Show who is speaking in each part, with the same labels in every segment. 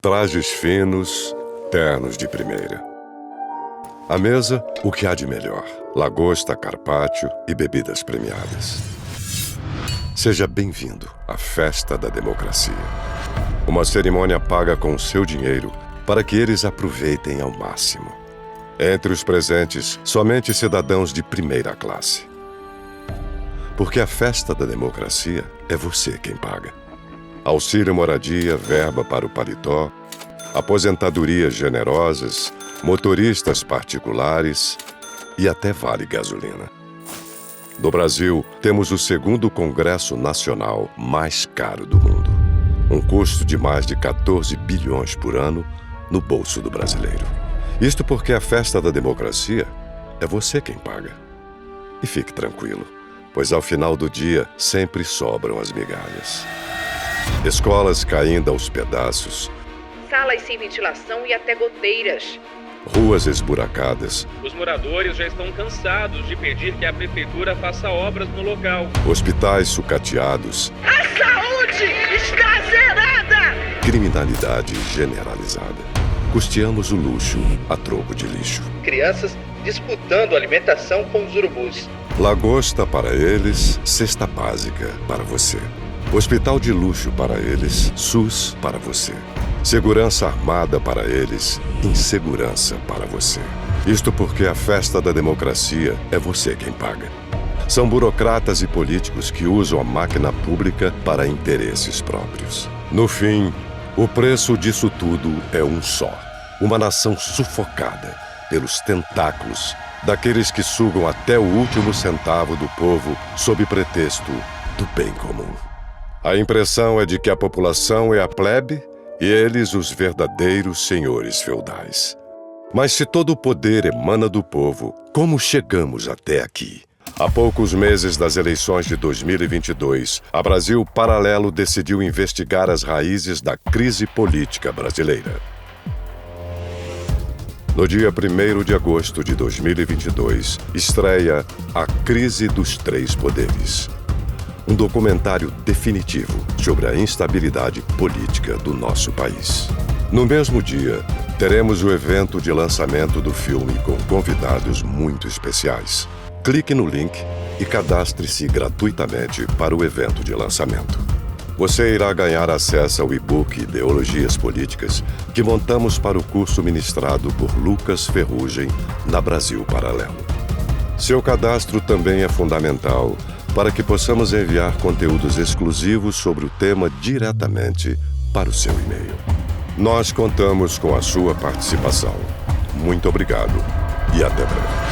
Speaker 1: Trajes finos, ternos de primeira. À mesa, o que há de melhor: lagosta, carpaccio e bebidas premiadas. Seja bem-vindo à Festa da Democracia. Uma cerimônia paga com o seu dinheiro para que eles aproveitem ao máximo. Entre os presentes, somente cidadãos de primeira classe. Porque a Festa da Democracia é você quem paga. Auxílio moradia, verba para o paletó, aposentadorias generosas, motoristas particulares e até vale gasolina. No Brasil, temos o segundo Congresso Nacional mais caro do mundo. Um custo de mais de 14 bilhões por ano no bolso do brasileiro. Isto porque a Festa da Democracia é você quem paga. E fique tranquilo, pois ao final do dia sempre sobram as migalhas. Escolas caindo aos pedaços.
Speaker 2: Salas sem ventilação e até goteiras.
Speaker 1: Ruas esburacadas.
Speaker 3: Os moradores já estão cansados de pedir que a prefeitura faça obras no local.
Speaker 1: Hospitais sucateados.
Speaker 2: A saúde está zerada!
Speaker 1: Criminalidade generalizada. Custeamos o luxo a troco de lixo.
Speaker 4: Crianças disputando alimentação com os urubus.
Speaker 1: Lagosta para eles, cesta básica para você. Hospital de luxo para eles, SUS para você. Segurança armada para eles, insegurança para você. Isto porque a Festa da Democracia é você quem paga. São burocratas e políticos que usam a máquina pública para interesses próprios. No fim, o preço disso tudo é um só. Uma nação sufocada pelos tentáculos daqueles que sugam até o último centavo do povo sob pretexto do bem comum. A impressão é de que a população é a plebe e eles os verdadeiros senhores feudais. Mas se todo o poder emana do povo, como chegamos até aqui? Há poucos meses das eleições de 2022, a Brasil Paralelo decidiu investigar as raízes da crise política brasileira. No dia 1º de agosto de 2022, estreia A Crise dos Três Poderes. Um documentário definitivo sobre a instabilidade política do nosso país. No mesmo dia, teremos o evento de lançamento do filme com convidados muito especiais. Clique no link e cadastre-se gratuitamente para o evento de lançamento. Você irá ganhar acesso ao e-book Ideologias Políticas que montamos para o curso ministrado por Lucas Ferrugem na Brasil Paralelo. Seu cadastro também é fundamental para que possamos enviar conteúdos exclusivos sobre o tema diretamente para o seu e-mail. Nós contamos com a sua participação. Muito obrigado e até breve.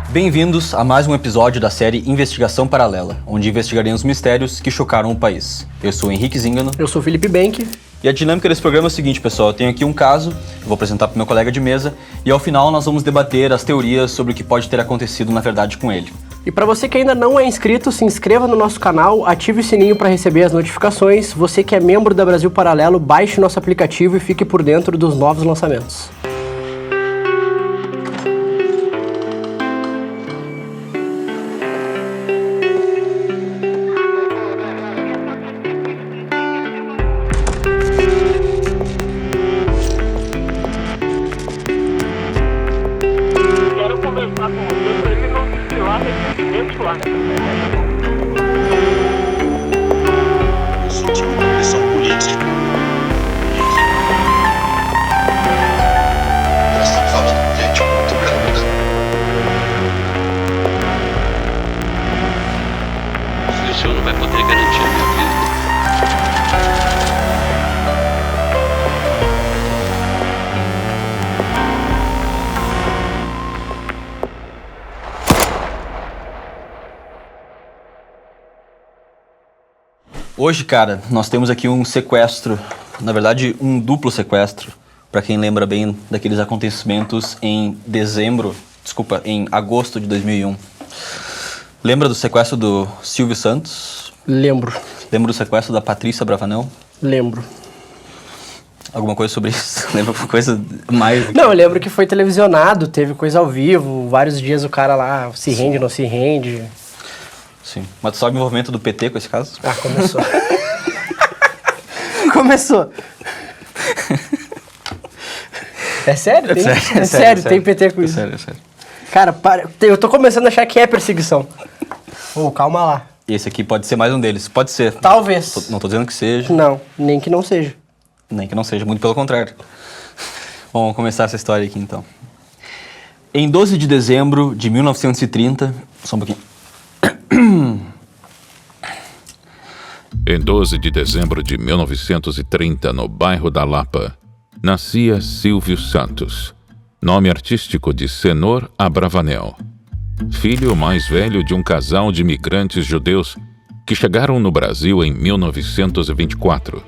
Speaker 5: Bem-vindos a mais um episódio da série Investigação Paralela, onde investigaremos mistérios que chocaram o país. Eu sou Henrique Zingano.
Speaker 6: Eu sou Felipe Benck.
Speaker 5: E a dinâmica desse programa é o seguinte, pessoal. Eu tenho aqui um caso, eu vou apresentar para o meu colega de mesa, e ao final nós vamos debater as teorias sobre o que pode ter acontecido na verdade com ele.
Speaker 6: E para você que ainda não é inscrito, se inscreva no nosso canal, ative o sininho para receber as notificações. Você que é membro da Brasil Paralelo, baixe nosso aplicativo e fique por dentro dos novos lançamentos.
Speaker 5: Hoje, cara, nós temos aqui um sequestro, na verdade um duplo sequestro, para quem lembra bem daqueles acontecimentos em agosto de 2001. Lembra do sequestro do Silvio Santos?
Speaker 6: Lembro.
Speaker 5: Lembra do sequestro da Patrícia Bravanel?
Speaker 6: Lembro.
Speaker 5: Alguma coisa sobre isso? Lembra alguma coisa mais?
Speaker 6: Não, eu lembro que foi televisionado, teve coisa ao vivo, vários dias o cara lá se rende, não se rende.
Speaker 5: Sim. Mas tu sabe o envolvimento do PT com esse caso?
Speaker 6: Ah, começou. Começou. É sério? É sério, tem PT com isso.
Speaker 5: É sério.
Speaker 6: Cara, eu tô começando a achar que é perseguição. Calma lá.
Speaker 5: E esse aqui pode ser mais um deles. Pode ser.
Speaker 6: Talvez.
Speaker 5: Não tô dizendo que seja.
Speaker 6: Não, nem que não seja.
Speaker 5: Nem que não seja, muito pelo contrário. Bom, vamos começar essa história aqui então. Em 12 de dezembro de 1930... Só um pouquinho.
Speaker 7: Em 12 de dezembro de 1930, no bairro da Lapa, nascia Silvio Santos, nome artístico de Senor Abravanel, filho mais velho de um casal de imigrantes judeus que chegaram no Brasil em 1924.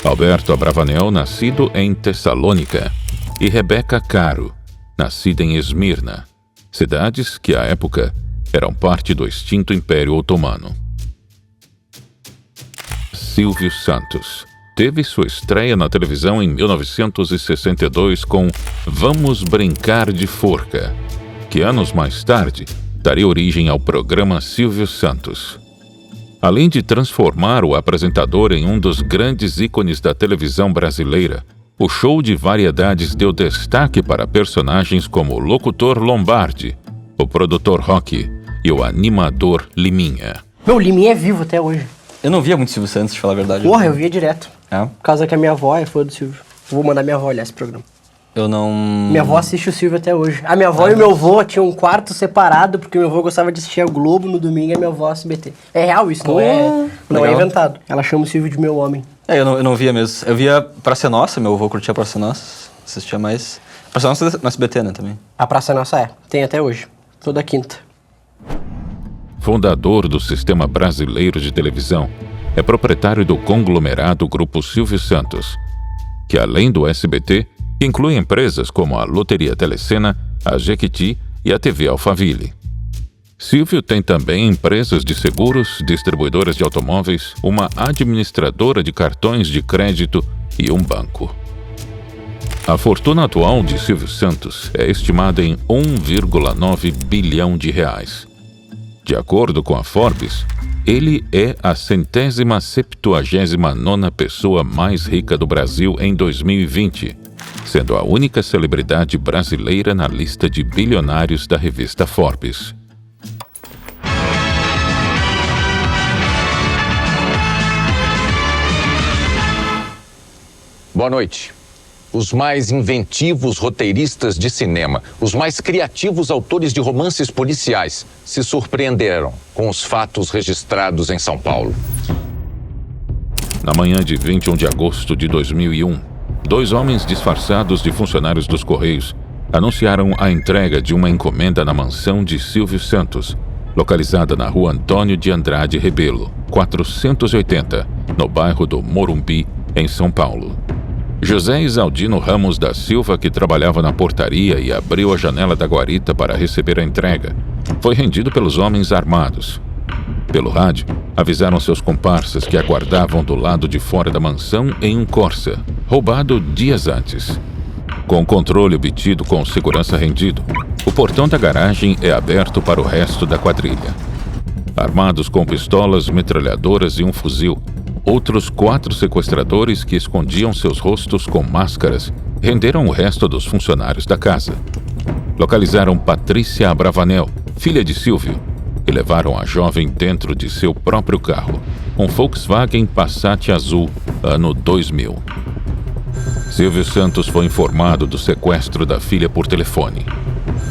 Speaker 7: Alberto Abravanel, nascido em Tessalônica, e Rebeca Caro, nascida em Esmirna, cidades que, à época, eram parte do extinto Império Otomano. Silvio Santos teve sua estreia na televisão em 1962 com Vamos Brincar de Forca, que anos mais tarde daria origem ao programa Silvio Santos. Além de transformar o apresentador em um dos grandes ícones da televisão brasileira, o show de variedades deu destaque para personagens como o locutor Lombardi, o produtor Rocky e o animador Liminha.
Speaker 6: Meu, o Liminha é vivo até hoje.
Speaker 5: Eu não via muito Silvio Santos, de falar a verdade.
Speaker 6: Porra, eu via direto.
Speaker 5: É?
Speaker 6: Por causa que a minha avó é fã do Silvio. Vou mandar minha avó olhar esse programa.
Speaker 5: Eu não...
Speaker 6: Minha avó assiste o Silvio até hoje. A minha avó e o meu avô tinham um quarto separado, porque o meu avô gostava de assistir a Globo no domingo e a minha avó SBT. É real isso, não é inventado. Ela chama o Silvio de meu homem.
Speaker 5: Eu não via mesmo. Eu via Praça Nossa, meu avô curtia Praça Nossa. Assistia mais... Praça Nossa no SBT, né, também.
Speaker 6: A Praça Nossa tem até hoje. Toda quinta.
Speaker 7: Fundador do Sistema Brasileiro de Televisão, é proprietário do conglomerado Grupo Silvio Santos, que além do SBT, inclui empresas como a Loteria Telecena, a Jequiti e a TV Alphaville. Silvio tem também empresas de seguros, distribuidoras de automóveis, uma administradora de cartões de crédito e um banco. A fortuna atual de Silvio Santos é estimada em 1,9 bilhão de reais. De acordo com a Forbes, ele é a 179ª pessoa mais rica do Brasil em 2020, sendo a única celebridade brasileira na lista de bilionários da revista Forbes.
Speaker 8: Boa noite. Os mais inventivos roteiristas de cinema, os mais criativos autores de romances policiais se surpreenderam com os fatos registrados em São Paulo.
Speaker 7: Na manhã de 21 de agosto de 2001, 2 homens disfarçados de funcionários dos Correios anunciaram a entrega de uma encomenda na mansão de Silvio Santos, localizada na rua Antônio de Andrade Rebelo, 480, no bairro do Morumbi, em São Paulo. José Isaldino Ramos da Silva, que trabalhava na portaria e abriu a janela da guarita para receber a entrega, foi rendido pelos homens armados. Pelo rádio, avisaram seus comparsas que aguardavam do lado de fora da mansão em um Corsa, roubado dias antes. Com o controle obtido com segurança rendido, o portão da garagem é aberto para o resto da quadrilha. Armados com pistolas, metralhadoras e um fuzil, outros 4 sequestradores que escondiam seus rostos com máscaras renderam o resto dos funcionários da casa. Localizaram Patrícia Abravanel, filha de Silvio, e levaram a jovem dentro de seu próprio carro, um Volkswagen Passat azul, ano 2000. Silvio Santos foi informado do sequestro da filha por telefone.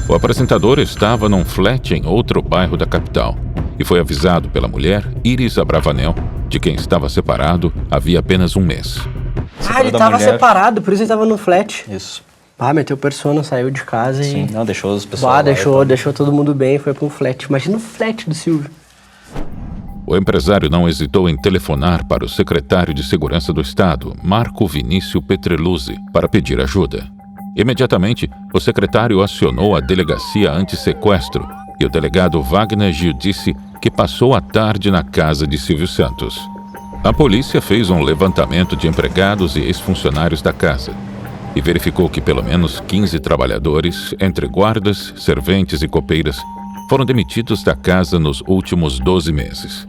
Speaker 7: O apresentador estava num flat em outro bairro da capital e foi avisado pela mulher Iris Abravanel, de quem estava separado havia apenas um mês.
Speaker 6: Ele estava separado, por isso ele estava no flat.
Speaker 5: Isso.
Speaker 6: Meteu persona, saiu de casa
Speaker 5: Sim,
Speaker 6: e...
Speaker 5: não, deixou as pessoas
Speaker 6: deixou todo mundo bem e foi para um flat. Imagina o flat do Silvio.
Speaker 7: O empresário não hesitou em telefonar para o secretário de Segurança do Estado, Marco Vinícius Petreluzzi, para pedir ajuda. Imediatamente, o secretário acionou a delegacia anti-sequestro e o delegado Wagner Gil disse que passou a tarde na casa de Silvio Santos. A polícia fez um levantamento de empregados e ex-funcionários da casa e verificou que pelo menos 15 trabalhadores, entre guardas, serventes e copeiras, foram demitidos da casa nos últimos 12 meses.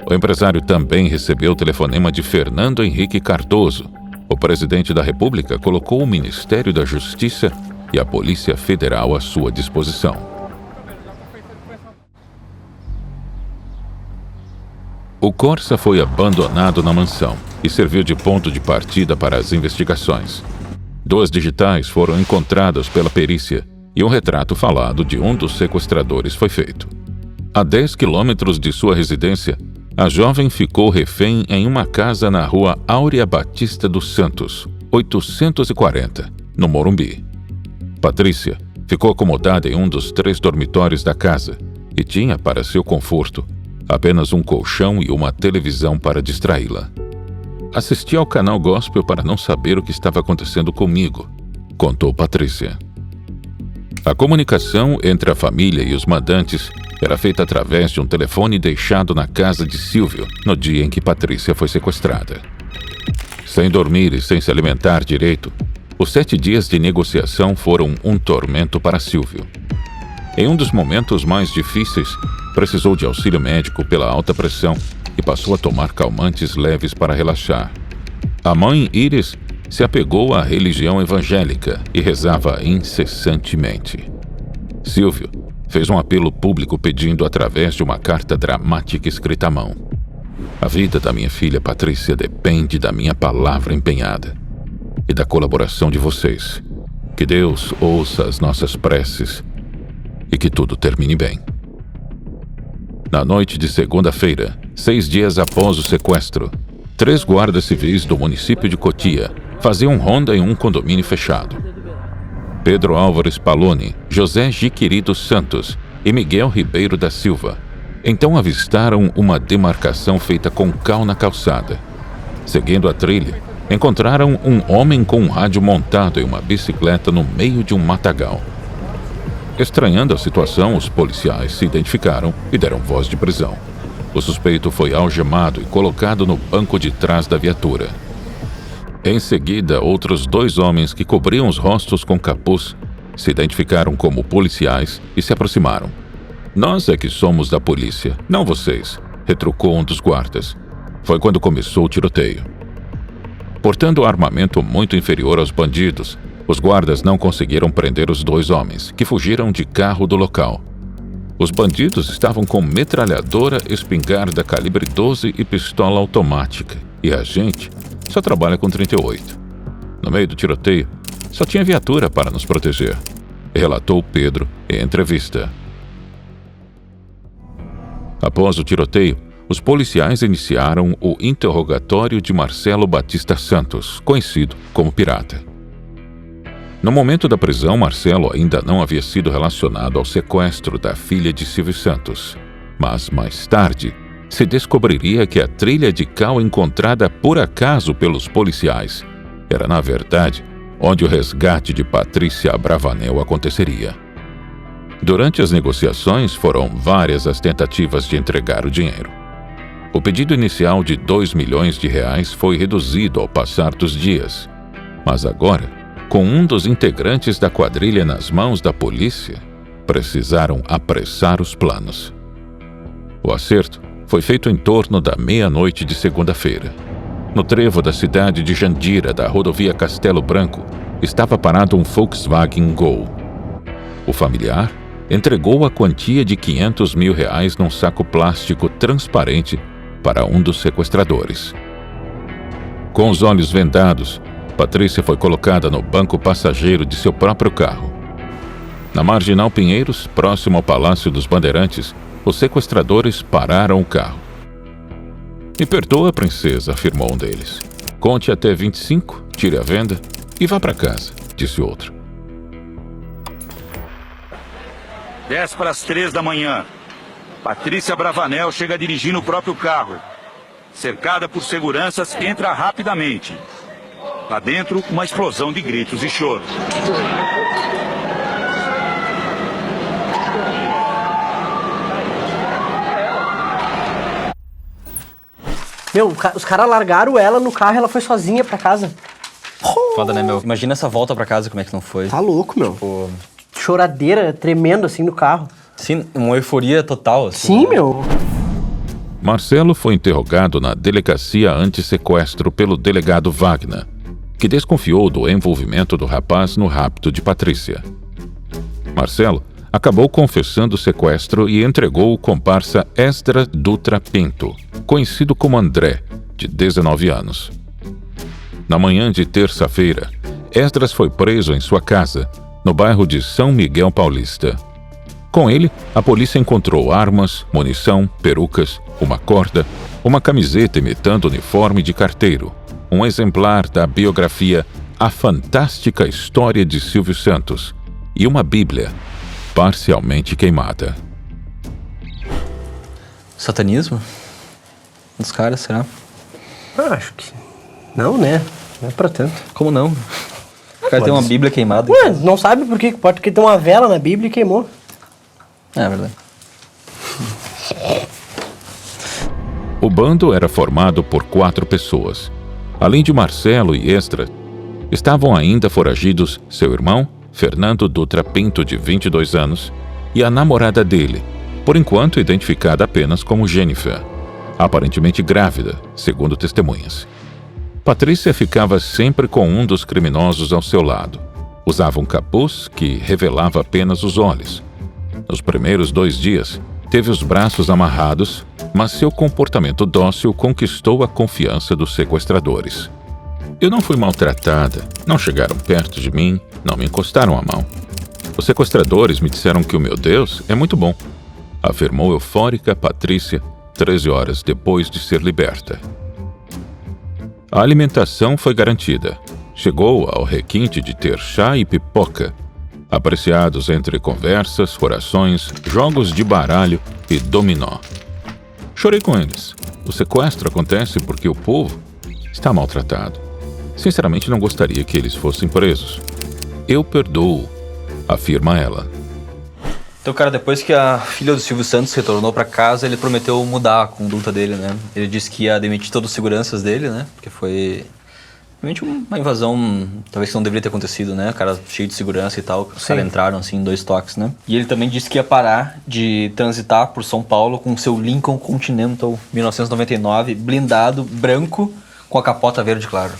Speaker 7: O empresário também recebeu o telefonema de Fernando Henrique Cardoso. O presidente da República colocou o Ministério da Justiça e a Polícia Federal à sua disposição. O Corsa foi abandonado na mansão e serviu de ponto de partida para as investigações. 2 digitais foram encontradas pela perícia e um retrato falado de um dos sequestradores foi feito. A 10 quilômetros de sua residência, a jovem ficou refém em uma casa na rua Áurea Batista dos Santos, 840, no Morumbi. Patrícia ficou acomodada em um dos 3 dormitórios da casa e tinha, para seu conforto, apenas um colchão e uma televisão para distraí-la. Assisti ao canal Gospel para não saber o que estava acontecendo comigo, contou Patrícia. A comunicação entre a família e os mandantes era feita através de um telefone deixado na casa de Silvio no dia em que Patrícia foi sequestrada. Sem dormir e sem se alimentar direito, os 7 dias de negociação foram um tormento para Silvio. Em um dos momentos mais difíceis, precisou de auxílio médico pela alta pressão e passou a tomar calmantes leves para relaxar. A mãe Iris se apegou à religião evangélica e rezava incessantemente. Silvio fez um apelo público pedindo através de uma carta dramática escrita à mão: "A vida da minha filha Patrícia depende da minha palavra empenhada e da colaboração de vocês. Que Deus ouça as nossas preces e que tudo termine bem." Na noite de segunda-feira, 6 dias após o sequestro, 3 guardas civis do município de Cotia faziam ronda em um condomínio fechado. Pedro Álvares Paloni, José Giquiri dos Santos e Miguel Ribeiro da Silva então avistaram uma demarcação feita com cal na calçada. Seguindo a trilha, encontraram um homem com um rádio montado em uma bicicleta no meio de um matagal. Estranhando a situação, os policiais se identificaram e deram voz de prisão. O suspeito foi algemado e colocado no banco de trás da viatura. Em seguida, outros 2 homens que cobriam os rostos com capuz se identificaram como policiais e se aproximaram. "Nós é que somos da polícia, não vocês", retrucou um dos guardas. Foi quando começou o tiroteio. Portando armamento muito inferior aos bandidos, os guardas não conseguiram prender os 2 homens, que fugiram de carro do local. Os bandidos estavam com metralhadora, espingarda calibre 12 e pistola automática, e a gente só trabalha com 38. No meio do tiroteio, só tinha viatura para nos proteger, relatou Pedro em entrevista. Após o tiroteio, os policiais iniciaram o interrogatório de Marcelo Batista Santos, conhecido como Pirata. No momento da prisão, Marcelo ainda não havia sido relacionado ao sequestro da filha de Silvio Santos, mas mais tarde se descobriria que a trilha de cal encontrada por acaso pelos policiais era, na verdade, onde o resgate de Patrícia Abravanel aconteceria. Durante as negociações, foram várias as tentativas de entregar o dinheiro. O pedido inicial de R$2 milhões foi reduzido ao passar dos dias, mas agora, com um dos integrantes da quadrilha nas mãos da polícia, precisaram apressar os planos. O acerto foi feito em torno da meia-noite de segunda-feira. No trevo da cidade de Jandira, da rodovia Castelo Branco, estava parado um Volkswagen Gol. O familiar entregou a quantia de R$500 mil num saco plástico transparente para um dos sequestradores. Com os olhos vendados, Patrícia foi colocada no banco passageiro de seu próprio carro. Na Marginal Pinheiros, próximo ao Palácio dos Bandeirantes, os sequestradores pararam o carro. "Me perdoa, princesa", afirmou um deles. "Conte até 25, tire a venda e vá para casa", disse outro.
Speaker 9: 10 para as 3 da manhã. Patrícia Abravanel chega dirigindo o próprio carro. Cercada por seguranças, entra rapidamente. Lá dentro, uma explosão de gritos e choro.
Speaker 6: Meu, os caras largaram ela no carro e ela foi sozinha pra casa.
Speaker 5: Foda, né, meu? Imagina essa volta pra casa, como é que não foi?
Speaker 6: Tá louco, meu.
Speaker 5: Tipo...
Speaker 6: Choradeira tremendo assim no carro.
Speaker 5: Sim, Sim, uma euforia total. Assim,
Speaker 6: Sim,
Speaker 5: né?
Speaker 6: meu.
Speaker 7: Marcelo foi interrogado na delegacia anti-sequestro pelo delegado Wagner, que desconfiou do envolvimento do rapaz no rapto de Patrícia. Marcelo acabou confessando o sequestro e entregou o comparsa Esdras Dutra Pinto, conhecido como André, de 19 anos. Na manhã de terça-feira, Esdras foi preso em sua casa, no bairro de São Miguel Paulista. Com ele, a polícia encontrou armas, munição, perucas, uma corda, uma camiseta imitando uniforme de carteiro, um exemplar da biografia A Fantástica História de Silvio Santos e uma Bíblia, parcialmente queimada.
Speaker 5: Satanismo? Dos caras, será?
Speaker 6: Acho que... Não, né? Não é pra tanto.
Speaker 5: Como não? O cara tem uma Bíblia queimada.
Speaker 6: Ué, não sabe por quê? Pode ter uma vela na Bíblia e queimou.
Speaker 5: É verdade.
Speaker 7: O bando era formado por 4 pessoas. Além de Marcelo e Esdras, estavam ainda foragidos seu irmão, Fernando Dutra Pinto, de 22 anos, e a namorada dele, por enquanto identificada apenas como Jennifer, aparentemente grávida, segundo testemunhas. Patrícia ficava sempre com um dos criminosos ao seu lado. Usava um capuz que revelava apenas os olhos. Nos primeiros 2 dias, teve os braços amarrados, mas seu comportamento dócil conquistou a confiança dos sequestradores. Eu não fui maltratada, não chegaram perto de mim, não me encostaram a mão. Os sequestradores me disseram que o meu Deus é muito bom, afirmou eufórica Patrícia 13 horas depois de ser liberta. A alimentação foi garantida. Chegou ao requinte de ter chá e pipoca, apreciados entre conversas, orações, jogos de baralho e dominó. Chorei com eles. O sequestro acontece porque o povo está maltratado. Sinceramente, não gostaria que eles fossem presos. Eu perdoo, afirma ela.
Speaker 5: Então, cara, depois que a filha do Silvio Santos retornou pra casa, ele prometeu mudar a conduta dele, né? Ele disse que ia demitir todos os seguranças dele, né? Porque foi realmente uma invasão, talvez que não deveria ter acontecido, né? O cara cheio de segurança e tal, os caras entraram assim em 2 toques, né? E ele também disse que ia parar de transitar por São Paulo com o seu Lincoln Continental 1999, blindado, branco, com a capota verde claro.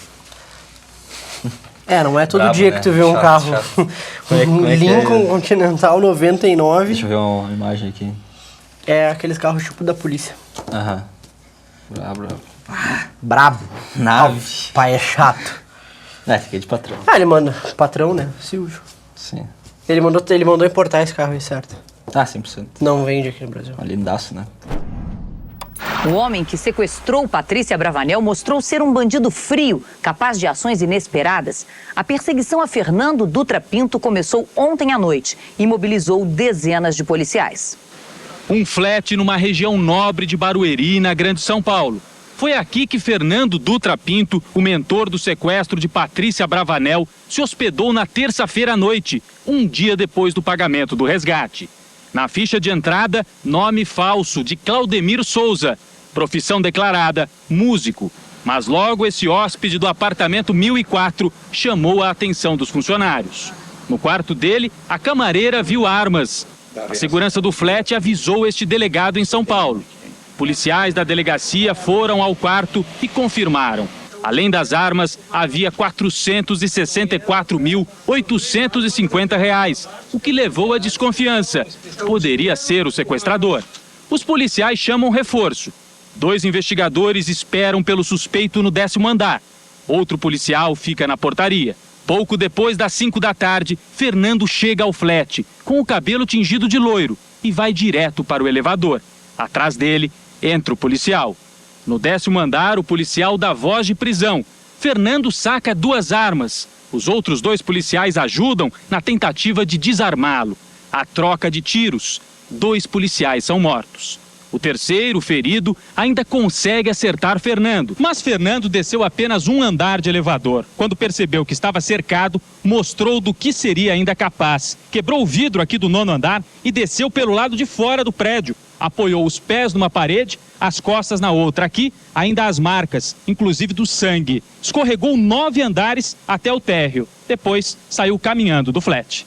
Speaker 6: É, não é todo
Speaker 5: Bravo,
Speaker 6: dia
Speaker 5: né?
Speaker 6: que tu vê um
Speaker 5: Chato,
Speaker 6: carro.
Speaker 5: chato.
Speaker 6: Um
Speaker 5: é que
Speaker 6: Lincoln
Speaker 5: é?
Speaker 6: Continental 99.
Speaker 5: Deixa eu ver uma imagem aqui.
Speaker 6: É aqueles carros tipo da polícia.
Speaker 5: Aham. Brabo.
Speaker 6: Brabo.
Speaker 5: Nave.
Speaker 6: Pai é chato.
Speaker 5: É, fiquei de patrão.
Speaker 6: Ah, ele manda. Patrão, né? Silvio.
Speaker 5: Sim.
Speaker 6: Ele mandou importar esse carro aí, certo?
Speaker 5: Ah, 100%.
Speaker 6: Não vende aqui no Brasil.
Speaker 5: Lindaço, né?
Speaker 10: O homem que sequestrou Patrícia Bravanel mostrou ser um bandido frio, capaz de ações inesperadas. A perseguição a Fernando Dutra Pinto começou ontem à noite e mobilizou dezenas de policiais.
Speaker 3: Um flete numa região nobre de Barueri, na Grande São Paulo. Foi aqui que Fernando Dutra Pinto, o mentor do sequestro de Patrícia Bravanel, se hospedou na terça-feira à noite, um dia depois do pagamento do resgate. Na ficha de entrada, nome falso de Claudemir Souza, profissão declarada, músico. Mas logo esse hóspede do apartamento 1004 chamou a atenção dos funcionários. No quarto dele, a camareira viu armas. A segurança do flat avisou este delegado em São Paulo. Policiais da delegacia foram ao quarto e confirmaram. Além das armas, havia R$ 464.850, o que levou à desconfiança. Poderia ser o sequestrador. Os policiais chamam reforço. 2 investigadores esperam pelo suspeito no 10º andar. Outro policial fica na portaria. Pouco depois das 5 da tarde, Fernando chega ao flat, com o cabelo tingido de loiro, e vai direto para o elevador. Atrás dele, entra o policial. No 10º andar, o policial dá voz de prisão. Fernando saca 2 armas. Os outros 2 policiais ajudam na tentativa de desarmá-lo. A troca de tiros. 2 policiais são mortos. O terceiro, ferido, ainda consegue acertar Fernando. Mas Fernando desceu apenas 1 andar de elevador. Quando percebeu que estava cercado, mostrou do que seria ainda capaz. Quebrou o vidro aqui do 9º andar e desceu pelo lado de fora do prédio. Apoiou os pés numa parede, as costas na outra. Aqui, ainda as marcas, inclusive do sangue. Escorregou 9 andares até o térreo. Depois, saiu caminhando do flat.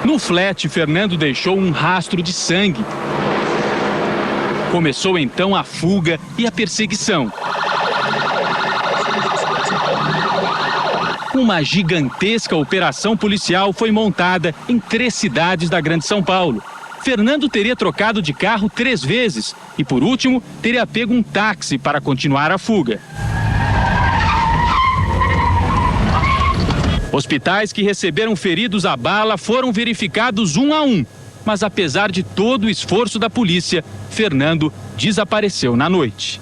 Speaker 3: No flat, Fernando deixou um rastro de sangue. Começou então a fuga e a perseguição. Uma gigantesca operação policial foi montada em 3 cidades da Grande São Paulo. Fernando teria trocado de carro 3 vezes e, por último, teria pego um táxi para continuar a fuga. Hospitais que receberam feridos à bala foram verificados um a um. Mas, apesar de todo o esforço da polícia, Fernando desapareceu na noite.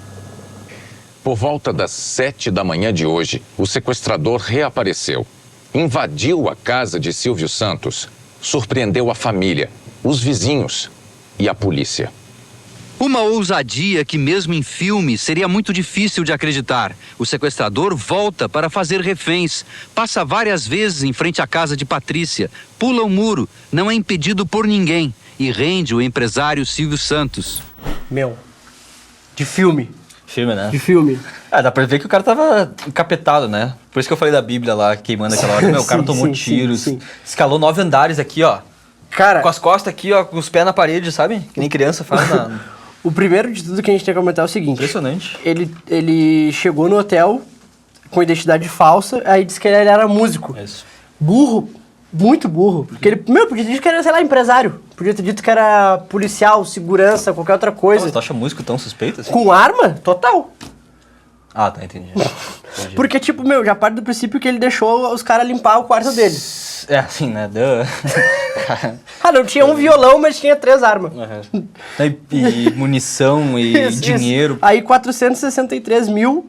Speaker 8: Por volta das 7 da manhã de hoje, o sequestrador reapareceu. Invadiu a casa de Silvio Santos, surpreendeu a família, os vizinhos e a polícia.
Speaker 11: Uma ousadia que, mesmo em filme, seria muito difícil de acreditar. O sequestrador volta para fazer reféns, passa várias vezes em frente à casa de Patrícia, pula o muro, não é impedido por ninguém e rende o empresário Silvio Santos.
Speaker 6: De filme.
Speaker 5: Filme, né?
Speaker 6: De filme.
Speaker 5: Dá pra ver que o cara tava encapetado, né? Por isso que eu falei da Bíblia lá, queimando aquela hora. O cara tomou tiros, escalou 9 andares aqui, ó.
Speaker 6: Cara,
Speaker 5: com as costas aqui, ó, com os pés na parede, sabe? Que nem criança faz na...
Speaker 6: O primeiro de tudo que a gente tem que comentar é o seguinte.
Speaker 5: Impressionante.
Speaker 6: Ele chegou no hotel com identidade falsa, aí disse que ele era músico.
Speaker 5: Isso.
Speaker 6: Burro, muito burro. Porque ele, podia ter dito que era, sei lá, empresário. Podia ter dito que era policial, segurança, qualquer outra coisa.
Speaker 5: Tu acha músico tão suspeito assim?
Speaker 6: Com arma? Total.
Speaker 5: Ah, tá, entendi.
Speaker 6: Porque, tipo, já parte do princípio que ele deixou os caras limpar o quarto dele.
Speaker 5: É, assim, né?
Speaker 6: Não tinha um violão, mas tinha 3 armas.
Speaker 5: Uhum. E munição e dinheiro.
Speaker 6: Aí 463 mil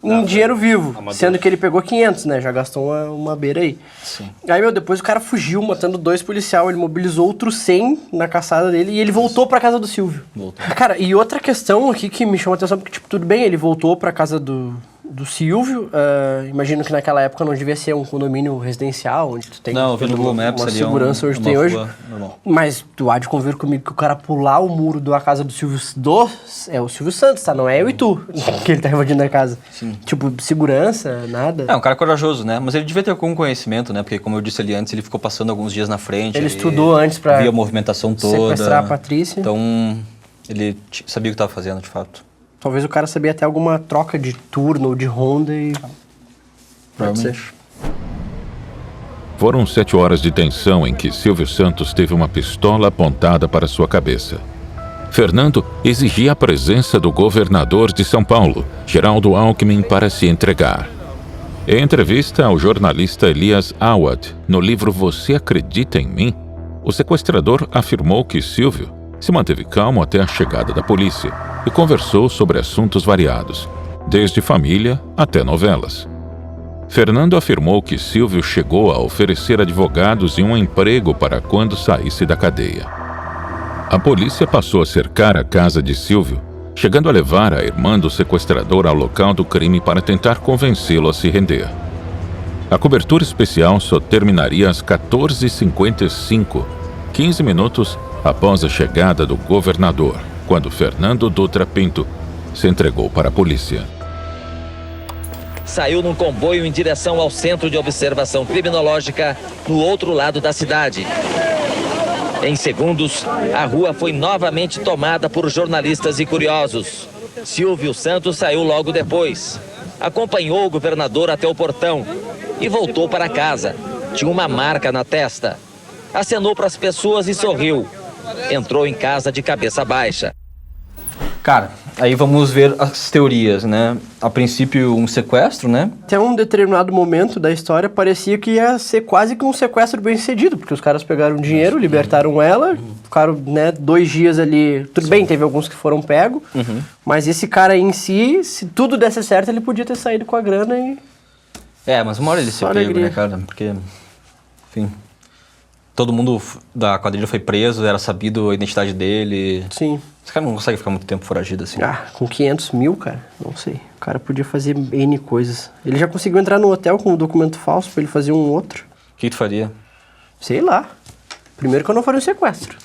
Speaker 6: em dinheiro vivo, sendo que ele pegou 500, né? Já gastou uma beira aí.
Speaker 5: Sim.
Speaker 6: Aí, depois o cara fugiu, matando 2 policiais, ele mobilizou outros 100 na caçada dele e ele voltou pra casa do Silvio. Cara, e outra questão aqui que me chamou a atenção, porque, tipo, tudo bem, ele voltou pra casa do Silvio, imagino que naquela época não devia ser um condomínio residencial, onde tu tem
Speaker 5: no Google Maps
Speaker 6: uma
Speaker 5: ali
Speaker 6: segurança hoje tem hoje. Mas tu há de convir comigo que o cara pular o muro da casa do Silvio é o Silvio Santos, tá? Não é eu e tu que ele tá invadindo a casa.
Speaker 5: Sim.
Speaker 6: Tipo, segurança, nada.
Speaker 5: É um cara corajoso, né? Mas ele devia ter algum conhecimento, né? Porque, como eu disse ali antes, ele ficou passando alguns dias na frente.
Speaker 6: Ele estudou antes pra
Speaker 5: via a movimentação toda.
Speaker 6: Sequestrar a Patrícia.
Speaker 5: Então, ele sabia o que estava fazendo, de fato.
Speaker 6: Talvez o cara sabia até alguma troca de turno ou de ronda e...
Speaker 5: Provavelmente.
Speaker 7: Foram 7 horas de tensão em que Silvio Santos teve uma pistola apontada para sua cabeça. Fernando exigia a presença do governador de São Paulo, Geraldo Alckmin, para se entregar. Em entrevista ao jornalista Elias Awad, no livro Você Acredita em Mim?, o sequestrador afirmou que Silvio se manteve calmo até a chegada da polícia e conversou sobre assuntos variados, desde família até novelas. Fernando afirmou que Silvio chegou a oferecer advogados e um emprego para quando saísse da cadeia. A polícia passou a cercar a casa de Silvio, chegando a levar a irmã do sequestrador ao local do crime para tentar convencê-lo a se render. A cobertura especial só terminaria às 14h55, 15 minutos após a chegada do governador, quando Fernando Dutra Pinto se entregou para a polícia.
Speaker 12: Saiu num comboio em direção ao Centro de Observação Criminológica, no outro lado da cidade. Em segundos, a rua foi novamente tomada por jornalistas e curiosos. Silvio Santos saiu logo depois. Acompanhou o governador até o portão e voltou para casa. Tinha uma marca na testa. Acenou para as pessoas e sorriu. Entrou em casa de cabeça baixa.
Speaker 5: Cara, aí vamos ver as teorias, né? A princípio, um sequestro, né?
Speaker 6: Até um determinado momento da história parecia que ia ser quase que um sequestro bem-sucedido, porque os caras pegaram dinheiro, libertaram ela, ficaram, né, 2 dias ali. Tudo bem, teve alguns que foram pegos, mas esse cara em si, se tudo desse certo, ele podia ter saído com a grana e...
Speaker 5: Mas uma hora ele se pego, né, cara? Porque, enfim... Todo mundo da quadrilha foi preso, era sabido a identidade dele.
Speaker 6: Sim.
Speaker 5: Esse cara não consegue ficar muito tempo foragido assim.
Speaker 6: Com 500 mil, cara, não sei. O cara podia fazer N coisas. Ele já conseguiu entrar no hotel com um documento falso pra ele fazer um outro.
Speaker 5: O que tu faria?
Speaker 6: Sei lá. Primeiro que eu não faria um sequestro.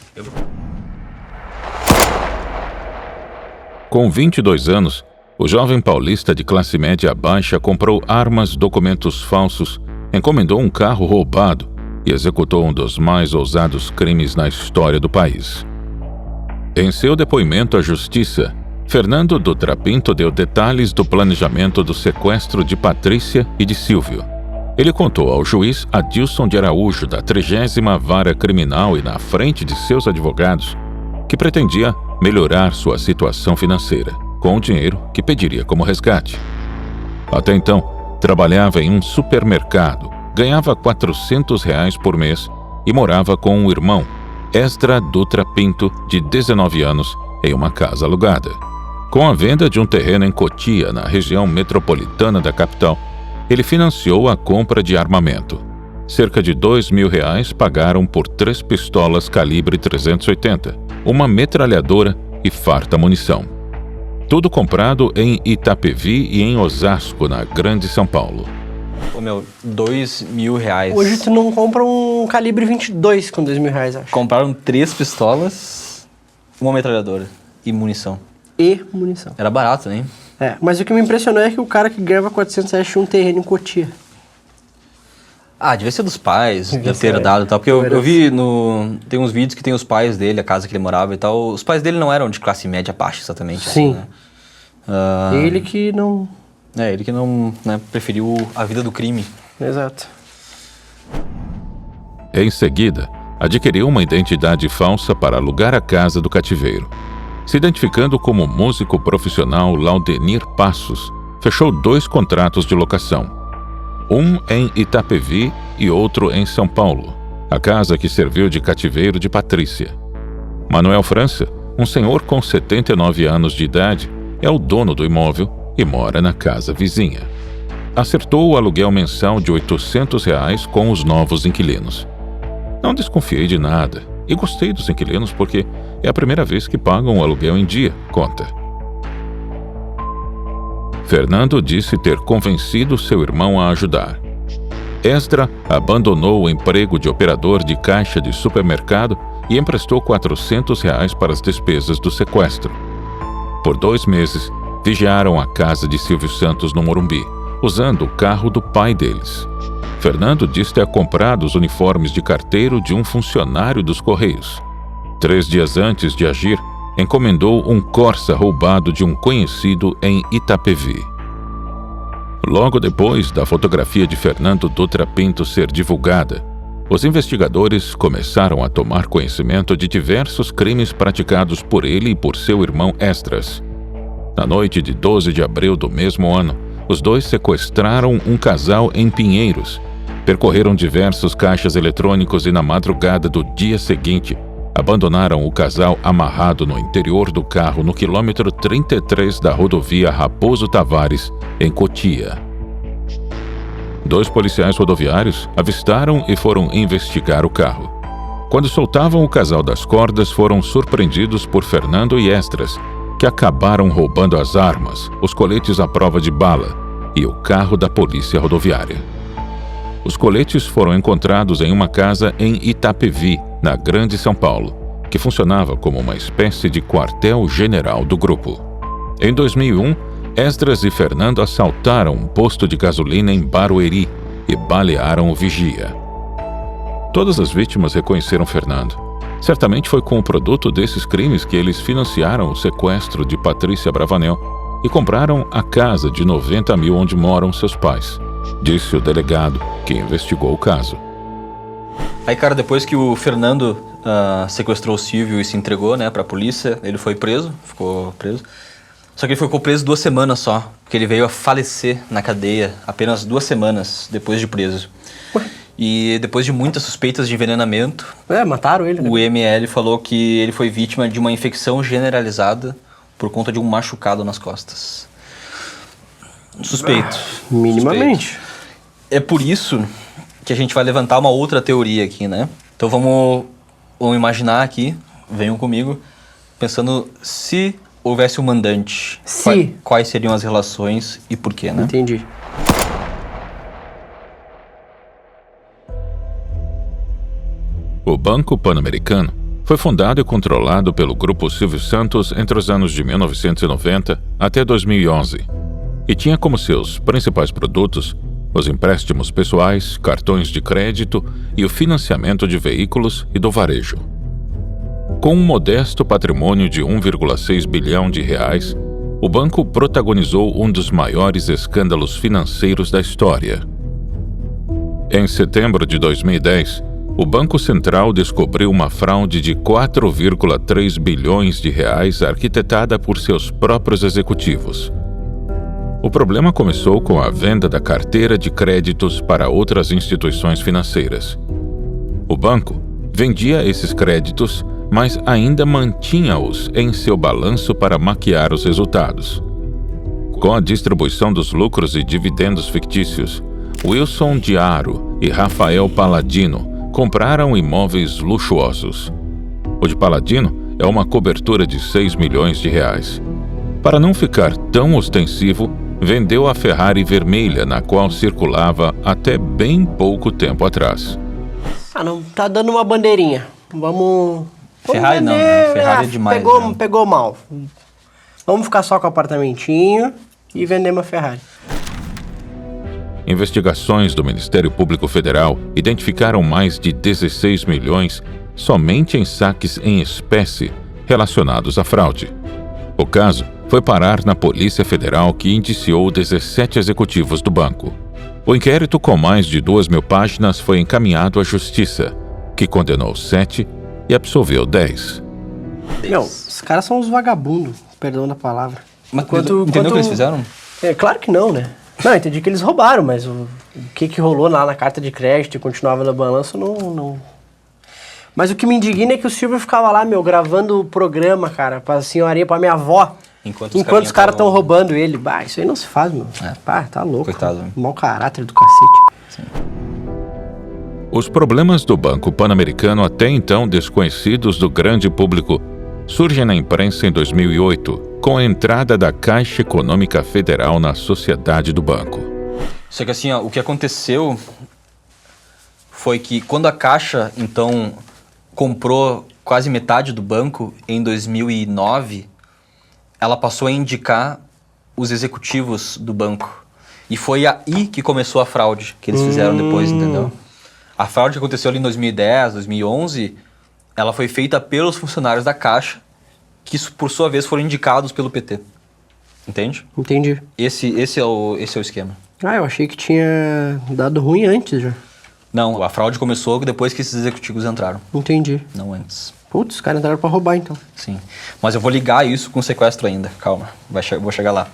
Speaker 7: Com 22 anos, o jovem paulista de classe média baixa comprou armas, documentos falsos, encomendou um carro roubado e executou um dos mais ousados crimes na história do país. Em seu depoimento à Justiça, Fernando Dutra Pinto deu detalhes do planejamento do sequestro de Patrícia e de Silvio. Ele contou ao juiz Adilson de Araújo, da 30ª Vara Criminal e na frente de seus advogados, que pretendia melhorar sua situação financeira, com o dinheiro que pediria como resgate. Até então, trabalhava em um supermercado, ganhava R$400 por mês e morava com um irmão, Esdra Dutra Pinto, de 19 anos, em uma casa alugada. Com a venda de um terreno em Cotia, na região metropolitana da capital, ele financiou a compra de armamento. Cerca de R$2.000 pagaram por 3 pistolas calibre 380, uma metralhadora e farta munição. Tudo comprado em Itapevi e em Osasco, na Grande São Paulo.
Speaker 5: Ô meu, R$2.000.
Speaker 6: Hoje tu não compra um calibre 22 com R$2.000, acho.
Speaker 5: Compraram 3 pistolas, uma metralhadora e munição.
Speaker 6: E munição.
Speaker 5: Era barato, hein?
Speaker 6: É, mas o que me impressionou é que o cara que ganhava R$400 tinha um terreno em Cotia.
Speaker 5: Ah, devia ser dos pais, deve ter herdado e tal. Porque eu vi tem uns vídeos que tem os pais dele, a casa que ele morava e tal. Os pais dele não eram de classe média baixa, exatamente.
Speaker 6: Sim.
Speaker 5: Assim, né?
Speaker 6: Ele que não...
Speaker 5: Ele que não, né, preferiu a vida do crime.
Speaker 6: Exato.
Speaker 7: Em seguida, adquiriu uma identidade falsa para alugar a casa do cativeiro. Se identificando como músico profissional Laudenir Passos, fechou 2 contratos de locação. Um em Itapevi e outro em São Paulo, a casa que serviu de cativeiro de Patrícia. Manuel França, um senhor com 79 anos de idade, é o dono do imóvel e mora na casa vizinha. Acertou o aluguel mensal de R$800 com os novos inquilinos. Não desconfiei de nada e gostei dos inquilinos porque é a primeira vez que pagam o aluguel em dia, conta. Fernando disse ter convencido seu irmão a ajudar. Esdra abandonou o emprego de operador de caixa de supermercado e emprestou R$400 para as despesas do sequestro. Por 2 meses, vigiaram a casa de Silvio Santos no Morumbi, usando o carro do pai deles. Fernando disse ter comprado os uniformes de carteiro de um funcionário dos Correios. 3 dias antes de agir, encomendou um Corsa roubado de um conhecido em Itapevi. Logo depois da fotografia de Fernando Dutra Pinto ser divulgada, os investigadores começaram a tomar conhecimento de diversos crimes praticados por ele e por seu irmão Esdras. Na noite de 12 de abril do mesmo ano, os dois sequestraram um casal em Pinheiros, percorreram diversos caixas eletrônicos e na madrugada do dia seguinte, abandonaram o casal amarrado no interior do carro no quilômetro 33 da rodovia Raposo Tavares, em Cotia. 2 policiais rodoviários avistaram e foram investigar o carro. Quando soltavam o casal das cordas, foram surpreendidos por Fernando e Esdras, que acabaram roubando as armas, os coletes à prova de bala e o carro da polícia rodoviária. Os coletes foram encontrados em uma casa em Itapevi, na Grande São Paulo, que funcionava como uma espécie de quartel-general do grupo. Em 2001, Esdras e Fernando assaltaram um posto de gasolina em Barueri e balearam o vigia. Todas as vítimas reconheceram Fernando. Certamente foi com o produto desses crimes que eles financiaram o sequestro de Patrícia Bravanel e compraram a casa de 90 mil onde moram seus pais, disse o delegado que investigou o caso.
Speaker 5: Aí, cara, depois que o Fernando sequestrou o Silvio e se entregou, né, pra polícia, ele foi preso, ficou preso. Só que ele ficou preso 2 semanas só, porque ele veio a falecer na cadeia apenas 2 semanas depois de preso. E depois de muitas suspeitas de envenenamento...
Speaker 6: mataram ele, né?
Speaker 5: O ML falou que ele foi vítima de uma infecção generalizada por conta de um machucado nas costas. Suspeito.
Speaker 6: Minimamente.
Speaker 5: Suspeito. É por isso que a gente vai levantar uma outra teoria aqui, né? Então vamos imaginar aqui, venham comigo, pensando se houvesse um mandante. Quais seriam as relações e por quê, né?
Speaker 6: Entendi.
Speaker 7: O Banco Pan-Americano foi fundado e controlado pelo Grupo Silvio Santos entre os anos de 1990 até 2011 e tinha como seus principais produtos os empréstimos pessoais, cartões de crédito e o financiamento de veículos e do varejo. Com um modesto patrimônio de 1,6 bilhão de reais, o banco protagonizou um dos maiores escândalos financeiros da história. Em setembro de 2010, o Banco Central descobriu uma fraude de 4,3 bilhões de reais arquitetada por seus próprios executivos. O problema começou com a venda da carteira de créditos para outras instituições financeiras. O banco vendia esses créditos, mas ainda mantinha-os em seu balanço para maquiar os resultados. Com a distribuição dos lucros e dividendos fictícios, Wilson Diaro e Rafael Paladino compraram imóveis luxuosos. O de Paladino é uma cobertura de 6 milhões de reais. Para não ficar tão ostensivo, vendeu a Ferrari vermelha, na qual circulava até bem pouco tempo atrás.
Speaker 6: Não, tá dando uma bandeirinha. Vamos
Speaker 5: Ferrari não, né? Ferrari é demais.
Speaker 6: Pegou mal. Vamos ficar só com o apartamentinho e vender uma Ferrari.
Speaker 7: Investigações do Ministério Público Federal identificaram mais de 16 milhões somente em saques em espécie relacionados à fraude. O caso foi parar na Polícia Federal, que indiciou 17 executivos do banco. O inquérito, com mais de 2.000 páginas, foi encaminhado à Justiça, que condenou 7 e absolveu 10.
Speaker 6: Não, os caras são uns vagabundos, perdão da palavra.
Speaker 5: Mas entendeu o que eles fizeram?
Speaker 6: É, claro que não, né? Não, entendi que eles roubaram, mas o que rolou lá na carta de crédito e continuava na balança, não... Mas o que me indigna é que o Silvio ficava lá, gravando o programa, cara, pra senhorinha, pra minha avó, enquanto os caras estão roubando ele. Bah, isso aí não se faz, meu. Pá, tá louco.
Speaker 5: Coitado.
Speaker 6: Mau caráter do cacete.
Speaker 5: Sim.
Speaker 7: Os problemas do Banco Pan-Americano, até então desconhecidos do grande público, surgem na imprensa em 2008, com a entrada da Caixa Econômica Federal na sociedade do banco.
Speaker 5: Só que assim, o que aconteceu foi que quando a Caixa, então, comprou quase metade do banco em 2009, ela passou a indicar os executivos do banco. E foi aí que começou a fraude que eles fizeram depois, entendeu? A fraude que aconteceu ali em 2010, 2011, ela foi feita pelos funcionários da Caixa, que por sua vez foram indicados pelo PT. Entende?
Speaker 6: Entendi.
Speaker 5: Esse é o esquema.
Speaker 6: Ah, eu achei que tinha dado ruim antes já.
Speaker 5: Não, a fraude começou depois que esses executivos entraram.
Speaker 6: Entendi.
Speaker 5: Não antes.
Speaker 6: Putz, os caras entraram pra roubar então.
Speaker 5: Sim. Mas eu vou ligar isso com sequestro ainda. Calma, vou chegar lá.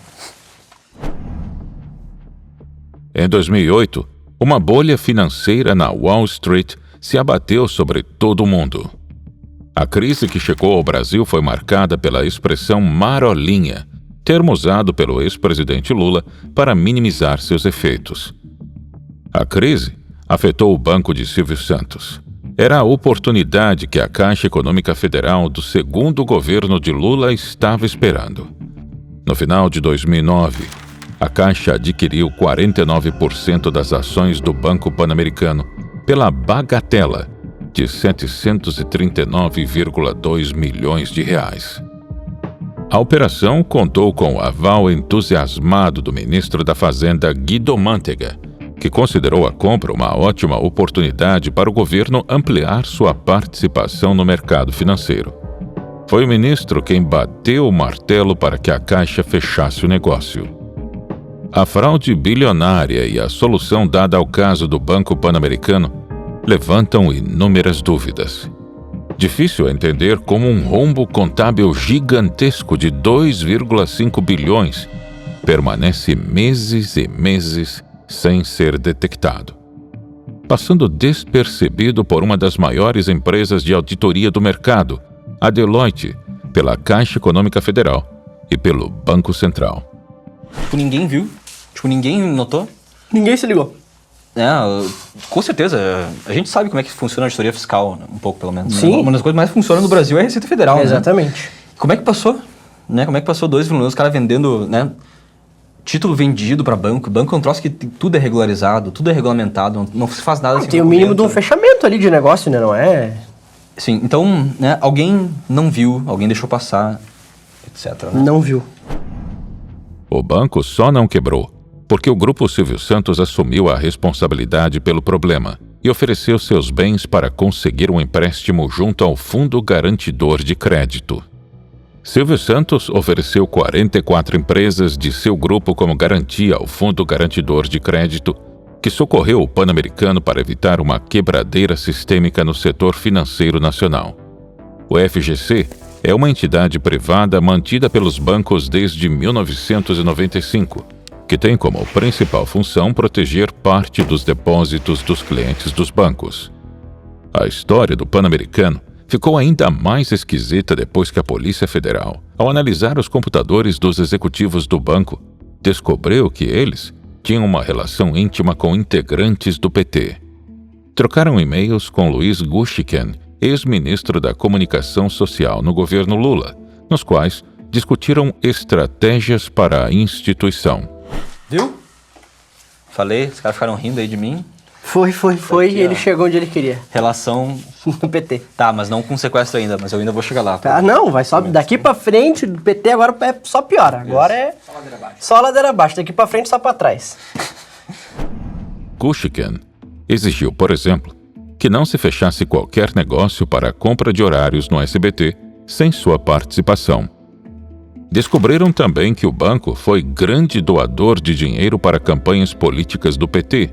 Speaker 7: Em 2008, uma bolha financeira na Wall Street se abateu sobre todo o mundo. A crise que chegou ao Brasil foi marcada pela expressão marolinha, termo usado pelo ex-presidente Lula para minimizar seus efeitos. A crise afetou o banco de Silvio Santos. Era a oportunidade que a Caixa Econômica Federal do segundo governo de Lula estava esperando. No final de 2009, a Caixa adquiriu 49% das ações do Banco Pan-Americano pela bagatela de 739,2 milhões de reais. A operação contou com o aval entusiasmado do ministro da Fazenda, Guido Mantega, que considerou a compra uma ótima oportunidade para o governo ampliar sua participação no mercado financeiro. Foi o ministro quem bateu o martelo para que a Caixa fechasse o negócio. A fraude bilionária e a solução dada ao caso do Banco Pan-Americano levantam inúmeras dúvidas. Difícil entender como um rombo contábil gigantesco de 2,5 bilhões permanece meses e meses sem ser detectado, passando despercebido por uma das maiores empresas de auditoria do mercado, a Deloitte, pela Caixa Econômica Federal e pelo Banco Central.
Speaker 5: Ninguém viu? Ninguém notou?
Speaker 6: Ninguém se ligou.
Speaker 5: Com certeza. A gente sabe como é que funciona a auditoria fiscal, né? Um pouco pelo menos.
Speaker 6: Sim.
Speaker 5: Uma das coisas mais que funciona no Brasil é a Receita Federal.
Speaker 6: Exatamente.
Speaker 5: Né? Como é que passou? Né? Como é que passou 2 milhões, os caras vendendo, né? Título vendido para banco. Banco é um troço que tudo é regularizado, tudo é regulamentado, não se faz nada sem
Speaker 6: tem o mínimo de um fechamento ali de negócio, né? Não é?
Speaker 5: Sim, então, né? Alguém não viu, alguém deixou passar, etc. Né?
Speaker 6: Não viu.
Speaker 7: O banco só não quebrou porque o Grupo Silvio Santos assumiu a responsabilidade pelo problema e ofereceu seus bens para conseguir um empréstimo junto ao Fundo Garantidor de Crédito. Silvio Santos ofereceu 44 empresas de seu grupo como garantia ao Fundo Garantidor de Crédito, que socorreu o Pan-Americano para evitar uma quebradeira sistêmica no setor financeiro nacional. O FGC é uma entidade privada mantida pelos bancos desde 1995, que tem como principal função proteger parte dos depósitos dos clientes dos bancos. A história do Pan-Americano ficou ainda mais esquisita depois que a Polícia Federal, ao analisar os computadores dos executivos do banco, descobriu que eles tinham uma relação íntima com integrantes do PT. Trocaram e-mails com Luiz Gushiken, ex-ministro da Comunicação Social no governo Lula, nos quais discutiram estratégias para a instituição.
Speaker 5: Viu? Falei, os caras ficaram rindo aí de mim.
Speaker 6: Foi,
Speaker 5: Aqui,
Speaker 6: e ele chegou onde ele queria.
Speaker 5: Relação...
Speaker 6: No PT.
Speaker 5: Tá, mas não com sequestro ainda, mas eu ainda vou chegar lá.
Speaker 6: Tá, não, vai só daqui pra frente, do PT agora é só piora. Agora é só ladeira abaixo, daqui pra frente só pra trás.
Speaker 7: Gushiken exigiu, por exemplo, que não se fechasse qualquer negócio para a compra de horários no SBT sem sua participação. Descobriram também que o banco foi grande doador de dinheiro para campanhas políticas do PT.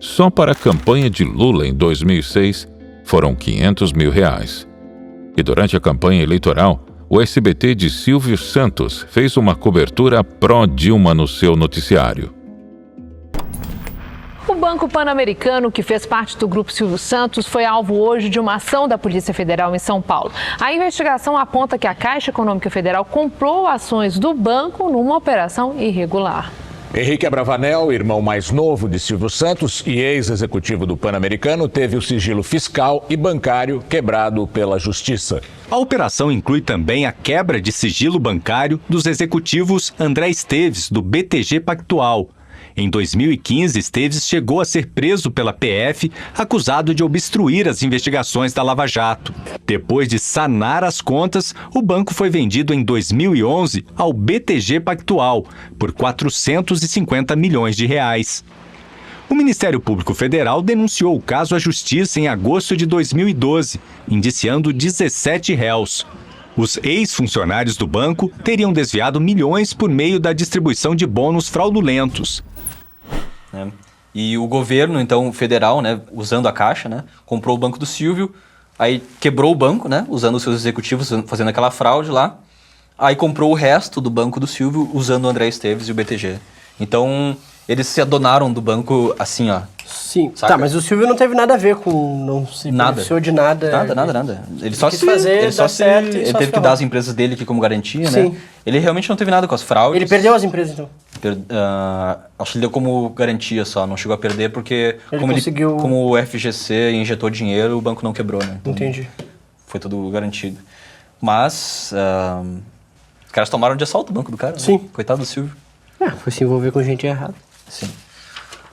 Speaker 7: Só para a campanha de Lula em 2006 foram R$500 mil. E durante a campanha eleitoral, o SBT de Silvio Santos fez uma cobertura pró-Dilma no seu noticiário.
Speaker 13: O Banco Pan-Americano, que fez parte do Grupo Silvio Santos, foi alvo hoje de uma ação da Polícia Federal em São Paulo. A investigação aponta que a Caixa Econômica Federal comprou ações do banco numa operação irregular.
Speaker 8: Henrique Abravanel, irmão mais novo de Silvio Santos e ex-executivo do Pan-Americano, teve o sigilo fiscal e bancário quebrado pela Justiça.
Speaker 14: A operação inclui também a quebra de sigilo bancário dos executivos André Esteves, do BTG Pactual. Em 2015, Esteves chegou a ser preso pela PF, acusado de obstruir as investigações da Lava Jato. Depois de sanar as contas, o banco foi vendido em 2011 ao BTG Pactual por R$450 milhões. O Ministério Público Federal denunciou o caso à Justiça em agosto de 2012, indiciando 17 réus. Os ex-funcionários do banco teriam desviado milhões por meio da distribuição de bônus fraudulentos.
Speaker 5: E o governo, então, federal, usando a Caixa, comprou o banco do Silvio, aí quebrou o banco, usando os seus executivos, fazendo aquela fraude lá, aí comprou o resto do banco do Silvio, usando o André Esteves e o BTG. Então, eles se adonaram do banco assim, ó.
Speaker 6: Sim,
Speaker 5: saca?
Speaker 6: Tá, mas o Silvio não teve nada a ver com... Não se beneficiou de nada.
Speaker 5: Nada. Ele só
Speaker 6: quis fazer,
Speaker 5: ele só
Speaker 6: certo,
Speaker 5: ele teve que dar as empresas dele aqui como garantia,
Speaker 6: Sim.
Speaker 5: Ele realmente não teve nada com as fraudes.
Speaker 6: Ele perdeu as empresas, então?
Speaker 5: Acho que ele deu como garantia só, não chegou a perder porque como o FGC injetou dinheiro, o banco não quebrou, Então,
Speaker 6: entendi.
Speaker 5: Foi tudo garantido. Mas os caras tomaram de assalto o banco do cara.
Speaker 6: Sim.
Speaker 5: Coitado do Silvio.
Speaker 6: Foi se envolver com gente errada.
Speaker 5: Sim.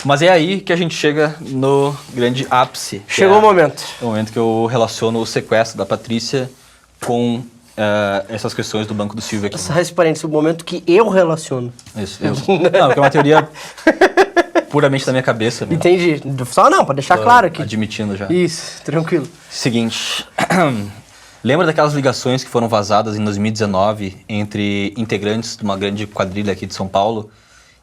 Speaker 5: Mas é aí que a gente chega no grande ápice.
Speaker 6: Chegou o momento.
Speaker 5: O momento que eu relaciono o sequestro da Patrícia com essas questões do banco do Silvio aqui.
Speaker 6: Só esse parênteses, o momento que eu relaciono.
Speaker 5: Isso, eu. Não, porque é uma teoria puramente da minha cabeça.
Speaker 6: Entendi. Só não, pra deixar claro aqui.
Speaker 5: Admitindo já.
Speaker 6: Isso, tranquilo.
Speaker 5: Seguinte. Lembra daquelas ligações que foram vazadas em 2019 entre integrantes de uma grande quadrilha aqui de São Paulo,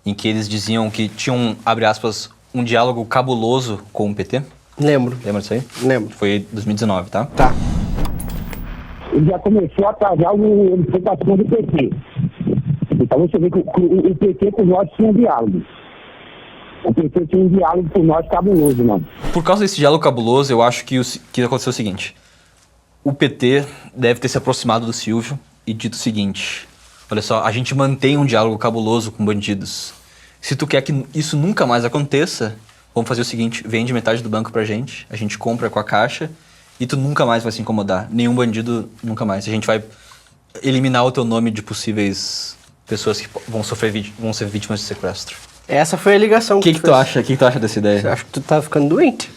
Speaker 5: em que eles diziam que tinham, abre aspas, um diálogo cabuloso com o PT?
Speaker 6: Lembro.
Speaker 5: Lembra disso aí?
Speaker 6: Lembro.
Speaker 5: Foi 2019, tá?
Speaker 6: Tá.
Speaker 15: Ele já começou a atrasar a implementação do PT. Então você vê que o PT com nós tinha um diálogo. O PT tinha um diálogo com nós cabuloso, mano.
Speaker 5: Por causa desse diálogo cabuloso, eu acho que aconteceu o seguinte. O PT deve ter se aproximado do Silvio e dito o seguinte: olha só, a gente mantém um diálogo cabuloso com bandidos. Se tu quer que isso nunca mais aconteça, vamos fazer o seguinte: vende metade do banco pra gente, a gente compra com a Caixa e tu nunca mais vai se incomodar. Nenhum bandido, nunca mais. A gente vai eliminar o teu nome de possíveis pessoas que vão ser vítimas de sequestro.
Speaker 6: Essa foi a ligação.
Speaker 5: O que tu acha? O que tu acha dessa ideia?
Speaker 6: Eu acho que tu tá ficando doente.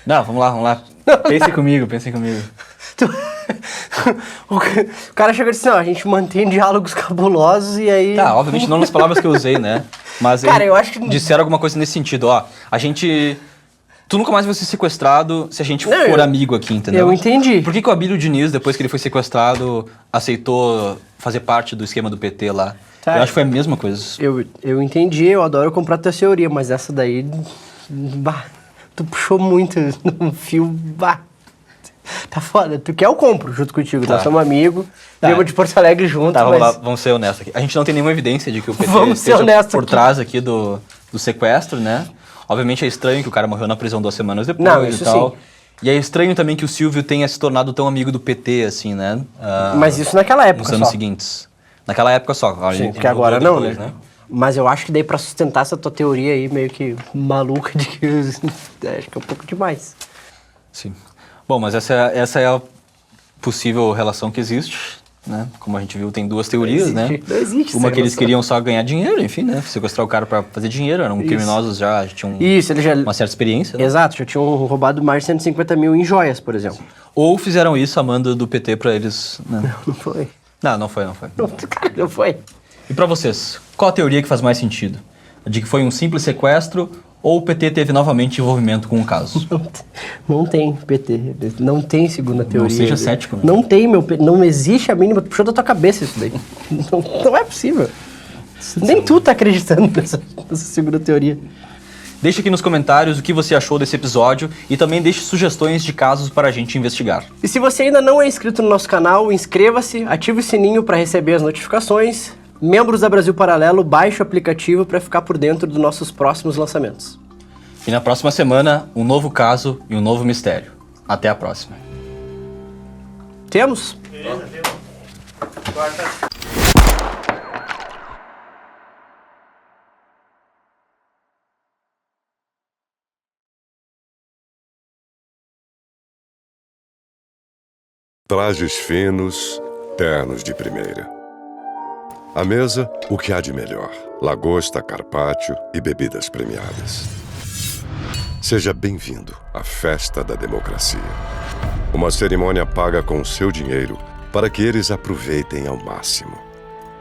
Speaker 5: Não, vamos lá. Pensem comigo.
Speaker 6: O cara chegou e disse, não, a gente mantém diálogos cabulosos e aí...
Speaker 5: Tá, obviamente não nas palavras que eu usei, né? Mas
Speaker 6: Cara, eu acho que...
Speaker 5: disseram alguma coisa nesse sentido, ó. Tu nunca mais vai ser sequestrado se a gente for amigo aqui, entendeu?
Speaker 6: Eu entendi.
Speaker 5: Por que o Abílio Diniz, depois que ele foi sequestrado, aceitou fazer parte do esquema do PT lá?
Speaker 6: Tá.
Speaker 5: Eu acho que foi a mesma coisa.
Speaker 6: Eu entendi, eu adoro comprar tua teoria, mas essa daí... Bah, tu puxou muito no fio, bah. Tá foda. Tu quer, eu compro junto contigo. Nós somos amigos, viemos de Porto Alegre junto,
Speaker 5: Tá,
Speaker 6: mas...
Speaker 5: vamos ser honestos aqui. A gente não tem nenhuma evidência de que o PT
Speaker 6: Vamos ser
Speaker 5: esteja
Speaker 6: honestos
Speaker 5: por
Speaker 6: aqui.
Speaker 5: trás aqui do sequestro, né? Obviamente é estranho que o cara morreu na prisão 2 semanas depois
Speaker 6: Não, isso
Speaker 5: e tal.
Speaker 6: sim.
Speaker 5: E é estranho também que o Silvio tenha se tornado tão amigo do PT, assim, né?
Speaker 6: Mas isso naquela época
Speaker 5: nos anos
Speaker 6: só.
Speaker 5: seguintes. Naquela época só.
Speaker 6: Sim, porque agora não, né? Mas eu acho que daí pra sustentar essa tua teoria aí, meio que maluca de que... acho que é um pouco demais.
Speaker 5: Sim. Bom, mas essa é a possível relação que existe, né? Como a gente viu, tem 2 teorias,
Speaker 6: Não existe,
Speaker 5: né?
Speaker 6: não existe
Speaker 5: Uma
Speaker 6: essa
Speaker 5: que eles
Speaker 6: relação.
Speaker 5: queriam só ganhar dinheiro, enfim, né? Sequestrar o cara pra fazer dinheiro, eram criminosos já tinham
Speaker 6: Isso, eles já...
Speaker 5: uma certa experiência, né?
Speaker 6: Exato, já tinham roubado mais de 150 mil em joias, por exemplo.
Speaker 5: Ou fizeram isso a mando do PT pra eles, né?
Speaker 6: Não foi.
Speaker 5: Não foi.
Speaker 6: Cara, não foi.
Speaker 5: E pra vocês, qual a teoria que faz mais sentido? A de que foi um simples sequestro ou o PT teve novamente envolvimento com o caso?
Speaker 6: Não tem PT, não tem segunda teoria.
Speaker 5: Não seja cético, né?
Speaker 6: Não tem, não existe a mínima, puxou da tua cabeça isso daí. Não é possível. Nem tu tá acreditando nessa segunda teoria.
Speaker 5: Deixe aqui nos comentários o que você achou desse episódio e também deixe sugestões de casos para a gente investigar.
Speaker 6: E se você ainda não é inscrito no nosso canal, inscreva-se, ative o sininho para receber as notificações. Membros da Brasil Paralelo, baixe o aplicativo para ficar por dentro dos nossos próximos lançamentos.
Speaker 5: E na próxima semana, um novo caso e um novo mistério. Até a próxima.
Speaker 6: Temos?
Speaker 1: Trajes finos, ternos de primeira. À mesa, o que há de melhor: lagosta, carpaccio e bebidas premiadas. Seja bem-vindo à Festa da Democracia. Uma cerimônia paga com o seu dinheiro para que eles aproveitem ao máximo.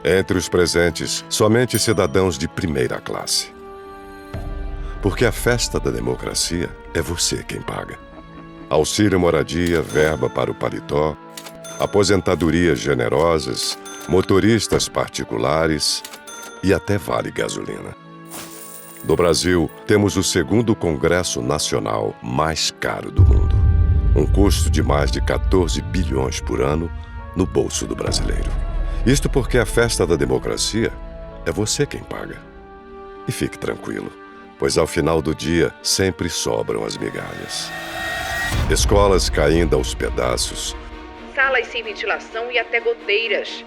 Speaker 1: Entre os presentes, somente cidadãos de primeira classe. Porque a Festa da Democracia é você quem paga. Auxílio moradia, verba para o paletó, aposentadorias generosas, motoristas particulares e até vale gasolina. No Brasil, temos o 2º Congresso Nacional mais caro do mundo. Um custo de mais de 14 bilhões por ano no bolso do brasileiro. Isto porque a Festa da Democracia é você quem paga. E fique tranquilo, pois ao final do dia sempre sobram as migalhas. Escolas caindo aos pedaços,
Speaker 2: Salas sem ventilação e até goteiras.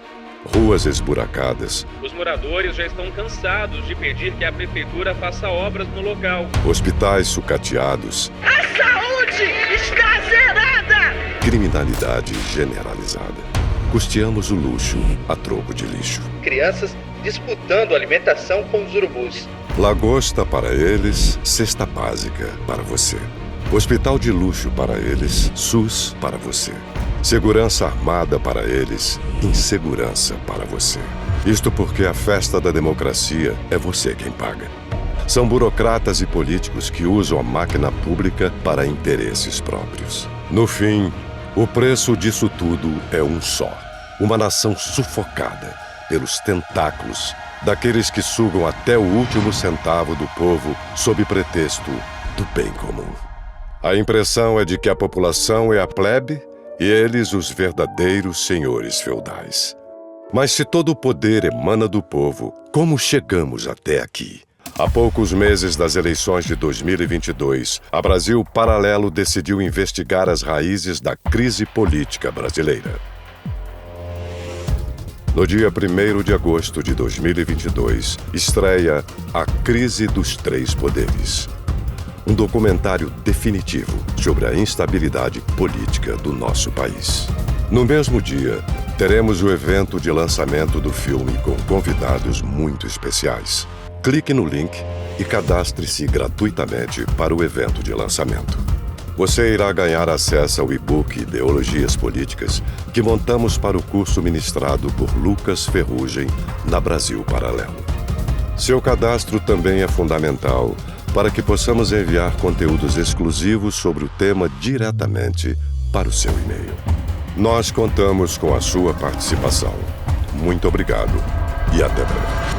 Speaker 1: ruas esburacadas,
Speaker 3: Os moradores já estão cansados de pedir que a prefeitura faça obras no local.
Speaker 1: hospitais sucateados,
Speaker 2: A saúde está zerada!
Speaker 1: criminalidade generalizada. Custeamos o luxo a troco de lixo.
Speaker 4: Crianças disputando alimentação com os urubus.
Speaker 1: Lagosta para eles, cesta básica para você. Hospital de luxo para eles, SUS para você. Segurança armada para eles, insegurança para você. Isto porque a Festa da Democracia é você quem paga. São burocratas e políticos que usam a máquina pública para interesses próprios. No fim, o preço disso tudo é um só. Uma nação sufocada pelos tentáculos daqueles que sugam até o último centavo do povo sob pretexto do bem comum. A impressão é de que a população é a plebe e eles os verdadeiros senhores feudais. Mas se todo o poder emana do povo, como chegamos até aqui? Há poucos meses das eleições de 2022, a Brasil Paralelo decidiu investigar as raízes da crise política brasileira. No dia 1º de agosto de 2022, estreia A Crise dos Três Poderes. Um documentário definitivo sobre a instabilidade política do nosso país. No mesmo dia, teremos o evento de lançamento do filme com convidados muito especiais. Clique no link e cadastre-se gratuitamente para o evento de lançamento. Você irá ganhar acesso ao e-book Ideologias Políticas que montamos para o curso ministrado por Lucas Ferrugem na Brasil Paralelo. Seu cadastro também é fundamental para que possamos enviar conteúdos exclusivos sobre o tema diretamente para o seu e-mail. Nós contamos com a sua participação. Muito obrigado e até breve.